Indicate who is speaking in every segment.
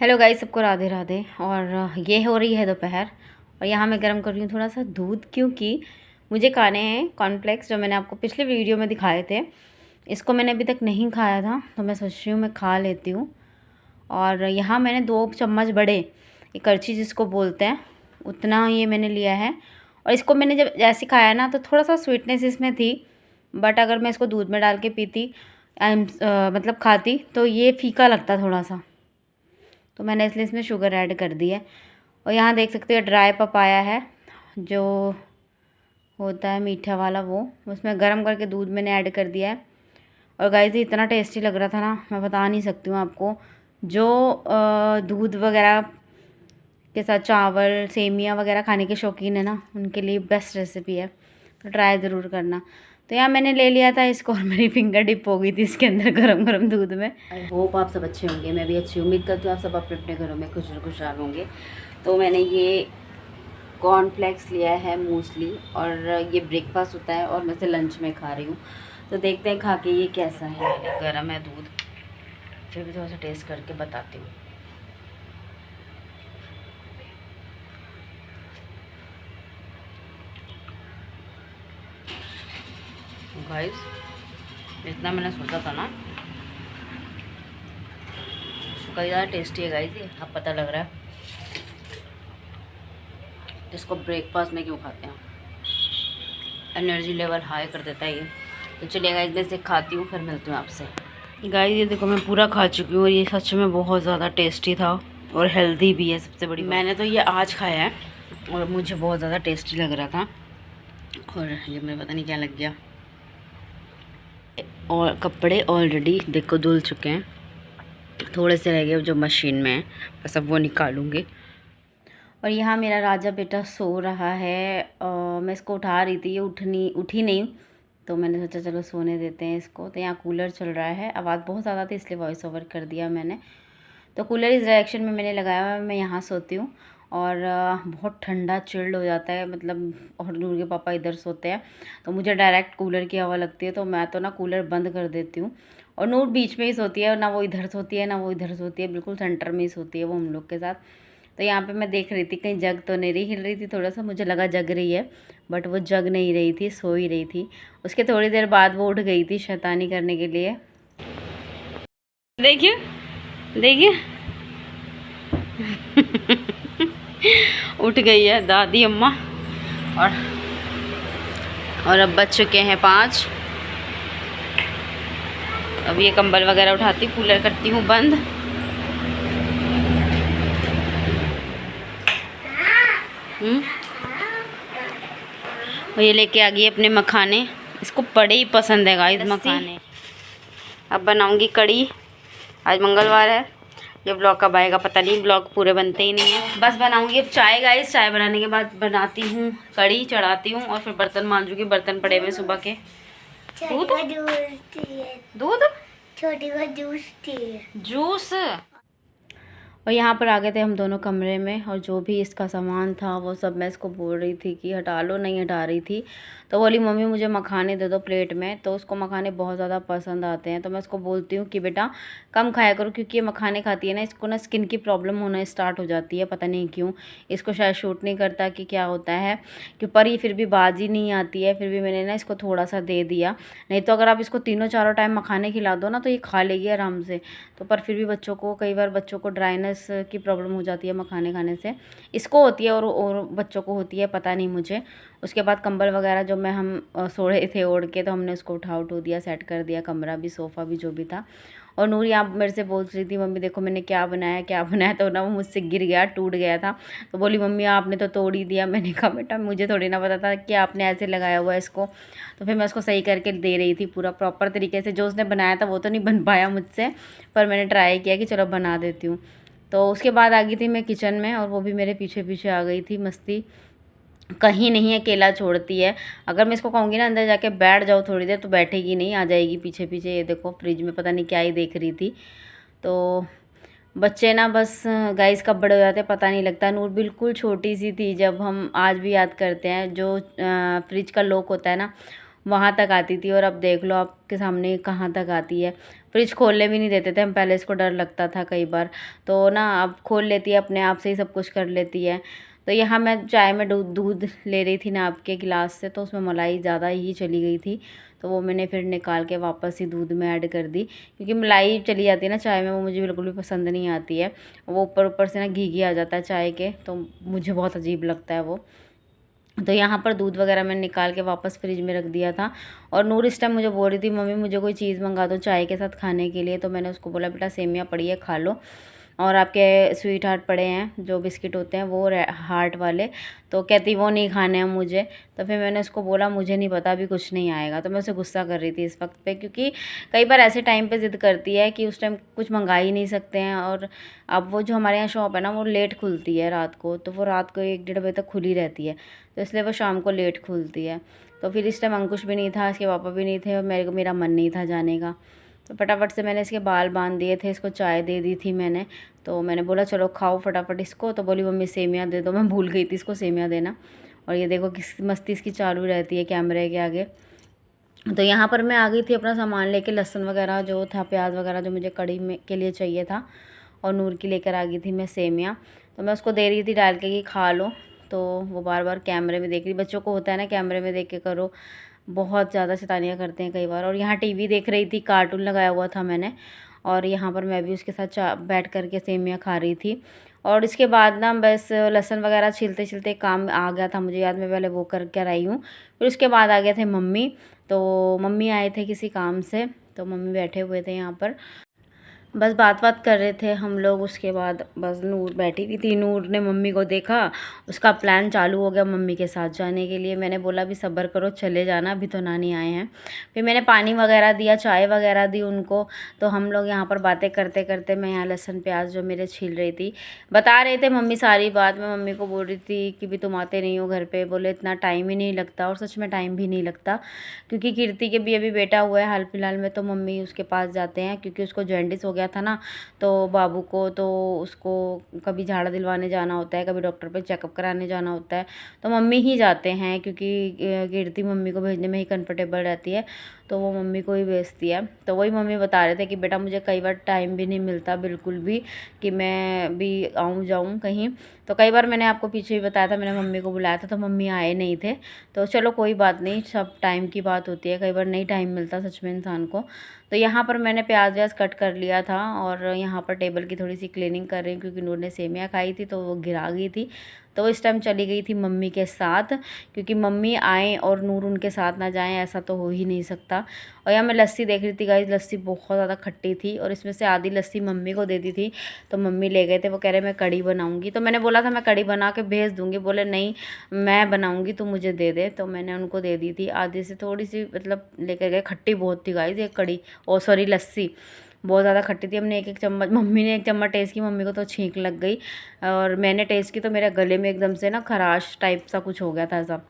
Speaker 1: Hello guys, सबको राधे राधे। और ये हो रही है दोपहर और यहाँ मैं गर्म कर रही हूँ थोड़ा सा दूध, क्योंकि मुझे खाने हैं कॉर्नफ्लेक्स जो मैंने आपको पिछले वीडियो में दिखाए थे। इसको मैंने अभी तक नहीं खाया था तो मैं सोच रही हूँ मैं खा लेती हूँ। और यहाँ मैंने 2 चम्मच बड़े, ये करछी जिसको बोलते हैं, उतना ये मैंने लिया है। और इसको मैंने जब जैसे खाया ना तो थोड़ा सा स्वीटनेस इसमें थी, बट अगर मैं इसको दूध में डाल के पीती मतलब खाती तो ये फीका लगता थोड़ा सा, तो मैंने इसलिए इसमें शुगर ऐड कर दी है। और यहाँ देख सकते हो ड्राई पपाया है जो होता है मीठा वाला, वो उसमें गर्म करके दूध मैंने ऐड कर दिया है। और गाइस ये इतना टेस्टी लग रहा था ना, मैं बता नहीं सकती हूँ आपको। जो दूध वगैरह के साथ चावल सेमिया वगैरह खाने के शौकीन है ना, उनके लिए बेस्ट रेसिपी है, तो ट्राई ज़रूर करना। तो यहाँ मैंने ले लिया था इसको और मेरी फिंगर डिप हो गई थी इसके अंदर गरम गरम दूध में। आई होप आप सब अच्छे होंगे, मैं भी अच्छी उम्मीद करती हूँ आप सब अपने अपने घरों में खुशहाल होंगे। तो मैंने ये कॉर्नफ्लेक्स लिया है मूसली, और ये ब्रेकफास्ट होता है और मैं इसे लंच में खा रही हूँ। तो देखते हैं खा के ये कैसा है। गर्म है दूध, फिर भी थोड़ा सा टेस्ट करके बताती हूँ। गाइस जितना मैंने सोचा था ना, उसका ज़्यादा टेस्टी है गाइस। ये अब पता लग रहा है इसको ब्रेकफास्ट में क्यों खाते हैं, एनर्जी लेवल हाई कर देता है ये। तो चलिए गाइस मैं इसे खाती हूँ, फिर मिलती हूँ आपसे। गाइस ये देखो मैं पूरा खा चुकी हूँ और ये सच में बहुत ज़्यादा टेस्टी था और हेल्दी भी है। सबसे बड़ी मैंने तो ये आज खाया है और मुझे बहुत ज़्यादा टेस्टी लग रहा था, और ये मुझे पता नहीं क्या लग गया। और कपड़े ऑलरेडी देखो धुल चुके हैं, थोड़े से रह गए जो मशीन में है, बस अब वो निकालूंगी। और यहाँ मेरा राजा बेटा सो रहा है। मैं इसको उठा रही थी, ये उठी नहीं, तो मैंने सोचा चलो सोने देते हैं इसको। तो यहाँ कूलर चल रहा है, आवाज़ बहुत ज़्यादा थी इसलिए वॉइस ओवर कर दिया मैंने। तो कूलर इस डायरेक्शन में मैंने लगाया हुआ है, मैं यहाँ सोती हूँ। और बहुत ठंडा चिल्ड हो जाता है, मतलब और नूर के पापा इधर सोते हैं तो मुझे डायरेक्ट कूलर की हवा लगती है, तो मैं तो ना कूलर बंद कर देती हूँ। और नूर बीच में ही सोती है, ना वो इधर सोती है ना वो इधर सोती है, बिल्कुल सेंटर में ही सोती है वो हम लोग के साथ। तो यहाँ पे मैं देख रही थी कहीं जग तो नहीं रही, हिल रही थी थोड़ा सा, मुझे लगा जग रही है, बट वो जग नहीं रही थी, सो ही रही थी। उसके थोड़ी देर बाद वो उठ गई थी शैतानी करने के लिए। देखिए देखिए उठ गई है दादी अम्मा। और अब बज चुके हैं 5। अब ये कंबल वगैरह उठाती, कूलर करती हूँ बंद। और ये लेके आ गई अपने मखाने, इसको बड़े ही पसंद है गाइस मखाने। अब बनाऊंगी कड़ी, आज मंगलवार है। ये ब्लॉग कब आएगा पता नहीं, ब्लॉग पूरे बनते ही नहीं है। बस बनाऊंगी अब चाय गाइस, चाय बनाने के बाद बनाती हूँ कड़ी, चढ़ाती हूँ और फिर बर्तन मांजूंगी, बर्तन पड़े हुए सुबह के। दूध छोटी जूस। और यहाँ पर आ गए थे हम दोनों कमरे में, और जो भी इसका सामान था वो सब मैं इसको बोल रही थी कि हटा लो, नहीं हटा रही थी। तो बोली मम्मी मुझे मखाने दे दो प्लेट में, तो उसको मखाने बहुत ज़्यादा पसंद आते हैं। तो मैं उसको बोलती हूँ कि बेटा कम खाया करो, क्योंकि ये मखाने खाती है ना, इसको ना स्किन की प्रॉब्लम होना स्टार्ट हो जाती है, पता नहीं क्यों। इसको शायद शूट नहीं करता कि क्या होता है कि, पर ये फिर भी बाजी नहीं आती है, फिर भी मैंने ना इसको थोड़ा सा दे दिया। नहीं तो अगर आप इसको तीनों चारों टाइम मखाने खिला दो ना तो ये खा लेगी आराम से। तो पर फिर भी बच्चों को, कई बार बच्चों को ड्राइनेस की प्रॉब्लम हो जाती है मखाने खाने से, इसको होती है और बच्चों को होती है, पता नहीं मुझे। उसके बाद कंबल वगैरह जो मैं हम सो रहे थे ओढ़ के, तो हमने उसको उठा दिया, सेट कर दिया, कमरा भी सोफ़ा भी जो भी था। और नूर यहाँ मेरे से बोल रही थी मम्मी देखो मैंने क्या बनाया क्या बनाया, तो ना वो मुझसे गिर गया, टूट गया था। तो बोली मम्मी आपने तो तोड़ ही दिया। मैंने कहा बेटा मुझे थोड़ी ना पता था कि आपने ऐसे लगाया हुआ है इसको। तो फिर मैं उसको सही करके दे रही थी पूरा प्रॉपर तरीके से। जो उसने बनाया था वो तो नहीं बन पाया मुझसे, पर मैंने ट्राई किया कि चलो बना देती हूँ। तो उसके बाद आ गई थी मैं किचन में, और वो भी मेरे पीछे पीछे आ गई थी। मस्ती कहीं नहीं अकेला छोड़ती है। अगर मैं इसको कहूँगी ना अंदर जाके बैठ जाओ थोड़ी देर, तो बैठेगी नहीं, आ जाएगी पीछे पीछे। ये देखो फ्रिज में पता नहीं क्या ही देख रही थी। तो बच्चे ना बस गाइस कब बड़े हो जाते हैं पता नहीं लगता। नूर बिल्कुल छोटी सी थी जब, हम आज भी याद करते हैं, जो फ्रिज का लॉक होता है ना वहाँ तक आती थी और अब देख लो आपके सामने कहाँ तक आती है। फ्रिज खोलने भी नहीं देते थे हम पहले, इसको डर लगता था कई बार, तो ना अब खोल लेती है, अपने आप से ही सब कुछ कर लेती है। तो यहाँ मैं चाय में दूध ले रही थी ना आपके गिलास से, तो उसमें मलाई ज़्यादा ही चली गई थी, तो वो मैंने फिर निकाल के वापस ही दूध में ऐड कर दी, क्योंकि मलाई चली जाती है ना चाय में, वो मुझे बिल्कुल भी पसंद नहीं आती है। वो ऊपर ऊपर से ना घी आ जाता है चाय के, तो मुझे बहुत अजीब लगता है वो। तो यहाँ पर दूध वगैरह मैंने निकाल के वापस फ्रिज में रख दिया था। और नूर इस टाइम मुझे बोल रही थी मम्मी मुझे कोई चीज़ मंगा दो चाय के साथ खाने के लिए, तो मैंने उसको बोला बेटा सेमिया पड़ी है खा लो, और आपके स्वीट हार्ट पड़े हैं जो बिस्किट होते हैं वो हार्ट वाले, तो कहती वो नहीं खाने हैं मुझे। तो फिर मैंने उसको बोला मुझे नहीं पता अभी कुछ नहीं आएगा, तो मैं उसे गुस्सा कर रही थी इस वक्त पे, क्योंकि कई बार ऐसे टाइम पे ज़िद करती है कि उस टाइम कुछ मंगा ही नहीं सकते हैं। और अब वो जो हमारे यहाँ शॉप है ना वो लेट खुलती है रात को, तो वो रात को 1-1:30 बजे तक खुली रहती है, तो इसलिए वो शाम को लेट खुलती है। तो फिर इस टाइम अंकुश भी नहीं था, इसके पापा भी नहीं थे, और मेरा मन नहीं था जाने का, तो फटाफट से मैंने इसके बाल बांध दिए थे, इसको चाय दे दी थी मैंने। तो मैंने बोला चलो खाओ फटाफट इसको, तो बोली मम्मी सेमिया दे दो, मैं भूल गई थी इसको सेमिया देना। और ये देखो किस मस्ती इसकी चालू रहती है कैमरे के आगे। तो यहाँ पर मैं आ गई थी अपना सामान लेके, लहसुन वगैरह जो था, प्याज वगैरह जो मुझे कढ़ी में के लिए चाहिए था, और नूर की लेकर आ गई थी मैं सेमिया। तो मैं उसको दे रही थी डाल के कि खा लो, तो वो बार बार कैमरे में देख रही, बच्चों को होता है ना कैमरे में देख के करो, बहुत ज़्यादा शैतानियाँ करते हैं कई बार। और यहाँ टीवी देख रही थी, कार्टून लगाया हुआ था मैंने, और यहाँ पर मैं भी उसके साथ बैठ कर के सेमिया खा रही थी। और इसके बाद ना बस लहसुन वगैरह छीलते छीलते काम आ गया था मुझे याद, मैं पहले वो कर कर आई हूँ। फिर उसके बाद आ गए थे मम्मी, तो मम्मी आए थे किसी काम से, तो मम्मी बैठे हुए थे यहाँ पर, बस बात कर रहे थे हम लोग। उसके बाद बस नूर बैठी हुई थी, नूर ने मम्मी को देखा, उसका प्लान चालू हो गया मम्मी के साथ जाने के लिए। मैंने बोला अभी सब्र करो चले जाना, अभी तो नानी आए हैं। फिर मैंने पानी वगैरह दिया, चाय वगैरह दी उनको। तो हम लोग यहाँ पर बातें करते करते, मैं यहाँ लहसुन प्याज जो मेरे छील रही थी, बता रहे थे मम्मी सारी बात। मैं मम्मी को बोल रही थी कि भी तुम आते नहीं हो घर पर, बोले इतना टाइम ही नहीं लगता, और सच में टाइम भी नहीं लगता, क्योंकि कीर्ति के भी अभी बेटा हुआ है हाल फिलहाल में, तो मम्मी उसके पास जाते हैं, क्योंकि उसको जॉन्डिस हो गया था ना तो बाबू को, तो उसको कभी झाड़ा दिलवाने जाना होता है, कभी डॉक्टर पे चेकअप कराने जाना होता है, तो मम्मी ही जाते हैं, क्योंकि कीर्ति मम्मी को भेजने में ही कंफर्टेबल रहती है, तो वो मम्मी को ही भेजती है। तो वही मम्मी बता रहे थे कि बेटा मुझे कई बार टाइम भी नहीं मिलता बिल्कुल भी कि मैं भी आऊँ जाऊँ कहीं। तो कई बार मैंने आपको पीछे भी बताया था, मैंने मम्मी को बुलाया था तो मम्मी आए नहीं थे। तो चलो कोई बात नहीं, सब टाइम की बात होती है, कई बार नहीं टाइम मिलता सच में इंसान को। तो यहाँ पर मैंने प्याज व्याज कट कर लिया था, और यहाँ पर टेबल की थोड़ी सी क्लीनिंग कर रही हूँ, क्योंकि नूर ने सेमिया खाई थी तो वो गिरा गई थी। तो इस टाइम चली गई थी मम्मी के साथ, क्योंकि मम्मी आए और नूर उनके साथ ना जाएं ऐसा तो हो ही नहीं सकता। और यहाँ मैं लस्सी देख रही थी गाइस, लस्सी बहुत ज़्यादा खट्टी थी, और इसमें से आधी लस्सी मम्मी को दे दी थी, तो मम्मी ले गए थे, वो कह रहे मैं कढ़ी बनाऊँगी। तो मैंने बोला था मैं कढ़ी बना के भेज दूँगी, बोले नहीं मैं बनाऊँगी तो मुझे दे दे, तो मैंने उनको दे दी थी आधी से थोड़ी सी, मतलब लेकर गए। खट्टी बहुत थी गाइस ये कढ़ी, ओ सॉरी लस्सी बहुत ज़्यादा खट्टी थी। हमने एक एक चम्मच, मम्मी ने एक चम्मच टेस्ट की, मम्मी को तो छींक लग गई, और मैंने टेस्ट की तो मेरे गले में एकदम से ना खराश टाइप सा कुछ हो गया था ऐसा।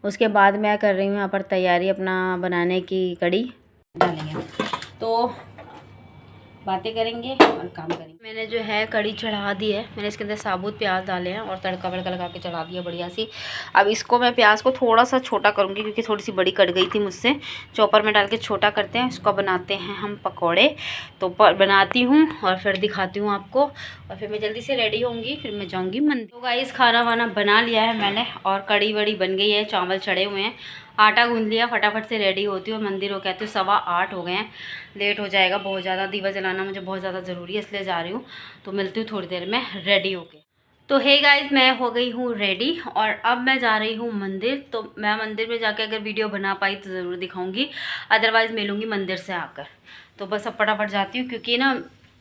Speaker 1: उसके बाद मैं कर रही हूँ यहाँ पर तैयारी अपना बनाने की, कढ़ी डालेंगे तो बातें करेंगे और काम करेंगे। मैंने जो है कढ़ी चढ़ा दी है, मैंने इसके अंदर साबुत प्याज डाले हैं और तड़का वड़का लगा के चढ़ा दिया बढ़िया सी। अब इसको मैं प्याज को थोड़ा सा छोटा करूँगी, क्योंकि थोड़ी सी बड़ी कट गई थी मुझसे, चॉपर में डाल के छोटा करते हैं इसको, बनाते हैं हम पकौड़े। तो बनाती हूँ और फिर दिखाती हूँ आपको, और फिर मैं जल्दी से रेडी होंगी, फिर मैं जाऊँगी मंदिर। तो गाइस खाना वाना बना लिया है मैंने, और कढ़ी वड़ी बन गई है, चावल चढ़े हुए हैं, आटा गूंद लिया, फटाफट से रेडी होती हूँ मंदिर हो। कहती हूँ 8:15 हो गए हैं, लेट हो जाएगा बहुत ज़्यादा, दीवा जलाना मुझे बहुत ज़्यादा ज़रूरी है, इसलिए जा रही हूँ। तो मिलती हूँ थोड़ी देर में रेडी होके। तो हे गाइस मैं हो गई हूँ रेडी, और अब मैं जा रही हूँ मंदिर। तो मैं मंदिर में जाके अगर वीडियो बना पाई तो ज़रूर दिखाऊँगी, अदरवाइज़ मिलूँगी मंदिर से आकर। तो बस अब फटाफट जाती हूँ, क्योंकि ना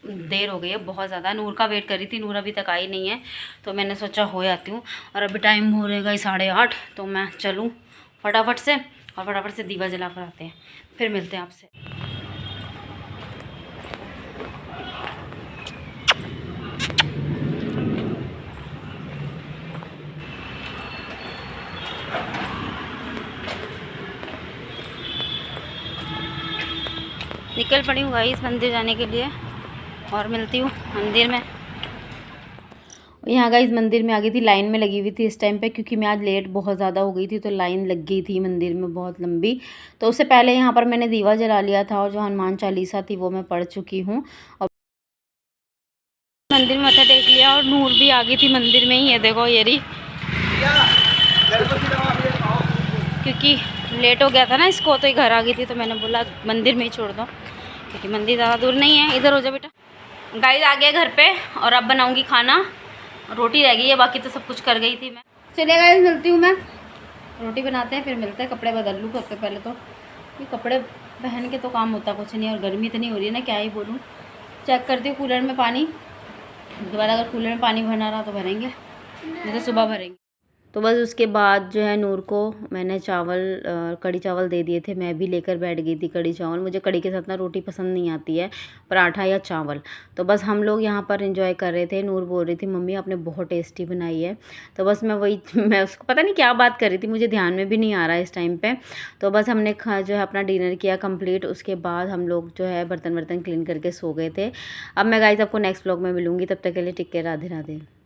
Speaker 1: देर हो गई है बहुत ज़्यादा। नूर का वेट करी थी, नूर अभी तक आई नहीं है, तो मैंने सोचा हो जाती हूँ। और अभी टाइम हो रहेगा 8:30, तो मैं चलूँ फटाफट से, और फटाफट से दीवा जला कर आते हैं, फिर मिलते हैं आपसे। निकल पड़ी हूँ गाइस मंदिर जाने के लिए, और मिलती हूँ मंदिर में। यहाँ गाइस मंदिर में आ गई थी, लाइन में लगी हुई थी इस टाइम पे, क्योंकि मैं आज लेट बहुत ज़्यादा हो गई थी तो लाइन लग गई थी मंदिर में बहुत लंबी। तो उससे पहले यहाँ पर मैंने दीवा जला लिया था और जो हनुमान चालीसा थी वो मैं पढ़ चुकी हूँ। और मंदिर में मत्था टेक लिया और नूर भी आ गई थी मंदिर में ही, ये देखो ये रही, क्योंकि लेट हो गया था ना इसको तो ये घर आ गई थी, तो मैंने बोला मंदिर में ही छोड़ दो क्योंकि मंदिर ज़्यादा दूर नहीं है। इधर हो जा बेटा। गाइस आ गए घर पे और अब बनाऊंगी खाना। रोटी रह गई है, बाकी तो सब कुछ कर गई थी मैं। चलिए गाइस मिलती हूँ मैं, रोटी बनाते हैं फिर मिलते हैं। कपड़े बदल लूँ सबसे पहले तो, ये कपड़े पहन के तो काम होता कुछ नहीं, और गर्मी इतनी हो रही है ना क्या ही बोलूँ। चेक करती हूँ कूलर में पानी, दोबारा अगर कूलर में पानी भरना रहा तो भरेंगे, नहीं तो सुबह भरेंगे। तो बस उसके बाद जो है नूर को मैंने चावल कड़ी चावल दे दिए थे। मैं भी लेकर बैठ गई थी कड़ी चावल। मुझे कड़ी के साथ ना रोटी पसंद नहीं आती है, पराठा या चावल। तो बस हम लोग यहाँ पर एंजॉय कर रहे थे। नूर बोल रही थी मम्मी आपने बहुत टेस्टी बनाई है। तो बस मैं वही मैं उसको पता नहीं क्या बात कर रही थी, मुझे ध्यान में भी नहीं आ रहा है इस टाइम पर। तो बस हमने जो है अपना डिनर किया कम्प्लीट। उसके बाद हम लोग जो है बर्तन वर्तन क्लीन करके सो गए थे। अब मैं गाइस आपको नेक्स्ट व्लॉग में मिलूँगी, तब तक के लिए टेक केयर, राधे राधे।